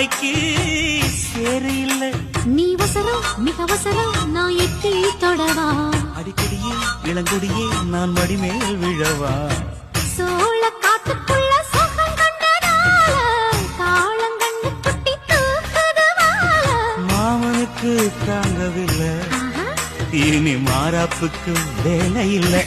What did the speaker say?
தாமரைக்கு சேரு இல்ல. நீ அவசரம் மிக அவசரம் நான் எட்டி தொடவா. அடிக்கடியே இளங்கொடியே நான் மடிமேல் விழவா. சோழ காட்டுக்குள்ள சுகம் கண்டதால காலங்கண்ணு குட்டி தூக்குதுவால. மாமனுக்கு தாங்கவில்லை, இனி மாறாப்புக்கு வேலை இல்லை.